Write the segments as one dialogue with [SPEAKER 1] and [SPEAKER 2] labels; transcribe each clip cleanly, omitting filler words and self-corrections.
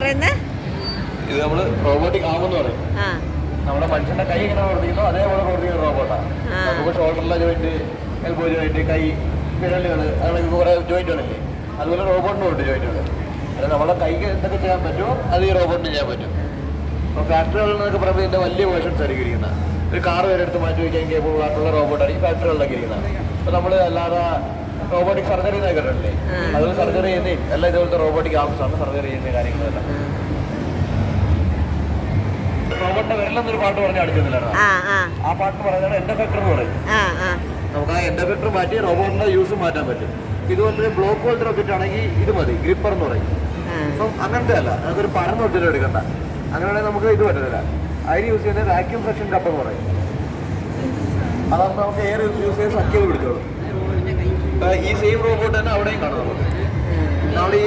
[SPEAKER 1] ഇത് നമ്മള് റോബോട്ടിക് ആം എന്ന് പറയും. നമ്മുടെ മനുഷ്യന്റെ കൈ എങ്ങനെ പ്രവർത്തിക്കുന്നോ അതേപോലെ പ്രവർത്തിക്കുന്ന റോബോട്ടാണ്. നമുക്ക് ഷോൾഡറിലെ ജോയിന്റ്, എൽബോ ജോയിന്റ്, കൈ വിരലുകൾ, അങ്ങനെ കുറെ ജോയിന്റുകളില്ലേ, അതുപോലെ റോബോട്ടിന് ഉണ്ട് ജോയിന്റുകൾ. അതായത് നമ്മുടെ കൈക്ക് എന്തൊക്കെ ചെയ്യാൻ പറ്റുമോ അത് ഈ റോബോട്ടിന് ചെയ്യാൻ പറ്റും. അപ്പോൾ ഫാക്ടറികളിൽ നിന്നൊക്കെ പറയുമ്പോൾ ഇതിന്റെ വലിയ വേർഷൻസ് ആയിരിക്കും ഇരിക്കുന്നത്. ഒരു കാർ വരെ എടുത്ത് മാറ്റി വയ്ക്കാൻ കേബിൾ ആയിട്ടുള്ള റോബോട്ടായിരിക്കും ഫാക്ടറികളിലൊക്കെ ഇരിക്കുന്നത്. അപ്പോൾ നമ്മൾ അല്ലാതെ റോബോട്ടിക് സർജറി എന്നൊക്കെ കേട്ടില്ലേ, അതുപോലെ സർജറി ചെയ്യുന്നേയും എല്ലാം ഇതുപോലത്തെ റോബോട്ടിക് ആംസ് ആണ് സർജറി ചെയ്യുന്ന കാര്യങ്ങളെല്ലാം. റോബോട്ടിന്റെ വിരലെന്നൊരു പാട്ട് പറഞ്ഞ് അടിച്ചിരുന്നില്ലായിരുന്നു. ആ പാട്ട് പറയുന്നത് എൻഡ് എഫക്ടർ എന്ന് പറയും. നമുക്ക് ആ എൻഡ് എഫക്ടർ മാറ്റി റോബോട്ടിന്റെ യൂസ് മാറ്റാൻ പറ്റും. ഇതുപോലെ ബ്ലോക്ക് പോലത്തെ റോക്കറ്റ് ആണെങ്കിൽ ഇത് മതി, ഗ്രിപ്പർ എന്ന് പറയും. അപ്പം അങ്ങനത്തെ അല്ല, നമുക്കൊരു പരന്ന് ഒത്തിരി എടുക്കണ്ട. അങ്ങനെയാണെങ്കിൽ നമുക്ക് ഇത് പറ്റത്തില്ല. അതിന് യൂസ് ചെയ്യുന്നത് വാക്യൂം സെക്ഷൻ കപ്പ് എന്ന് പറയും. അതാകുമ്പോൾ നമുക്ക് എയർ യൂസ് ചെയ്ത് സക്ക് ചെയ്ത് പിടിച്ചോളും. ഈ സെയിം റോബോട്ട് തന്നെ അവിടെയും കാണും. നമ്മൾ ഈ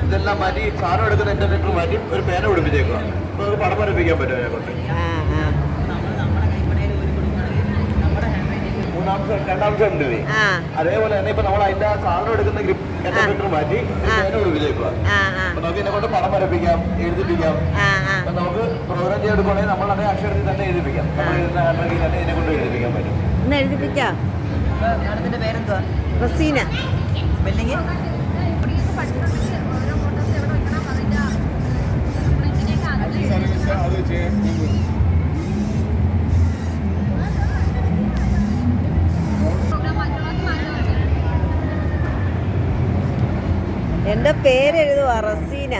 [SPEAKER 1] ഇതെല്ലാം മാറ്റി സാധനം എടുക്കുന്ന എൻഡ് എഫക്ടർ മാറ്റി ഒരു പേന പിടിപ്പിച്ചേക്കുക. അപ്പോൾ നമുക്ക് പടം വരപ്പിക്കാൻ പറ്റും അതിനെ കൊണ്ട്. രണ്ടാമത്തെ ഉണ്ട്. അതേപോലെ തന്നെ ഇപ്പൊ നമ്മൾ അതിന്റെ സാധനം എടുക്കുന്ന എൻഡ് എഫക്ടർ മാറ്റി പേന പിടിപ്പിച്ചേക്കുക. അപ്പൊ നമുക്ക് ഇതിനെ കൊണ്ട് പടം വരപ്പിക്കാം, എഴുതിപ്പിക്കാം. അപ്പൊ നമുക്ക് പ്രോഗ്രാം ചെയ്തെടുക്കുകയാണെങ്കിൽ നമ്മൾ അതേ അക്ഷരത്തിൽ തന്നെ എഴുതിപ്പിക്കാം. നമ്മൾ എഴുതുന്ന ഹാൻഡ് റൈറ്റിംഗ് തന്നെ ഇതിനെ കൊണ്ട് എഴുതിപ്പിക്കാൻ പറ്റും.
[SPEAKER 2] എഴുതിപ്പിക്കാം. പേരെന്തുവാ? റസീന. സ്പെല്ലിംഗ് എന്റെ പേരെഴുതുവാ, റസീന.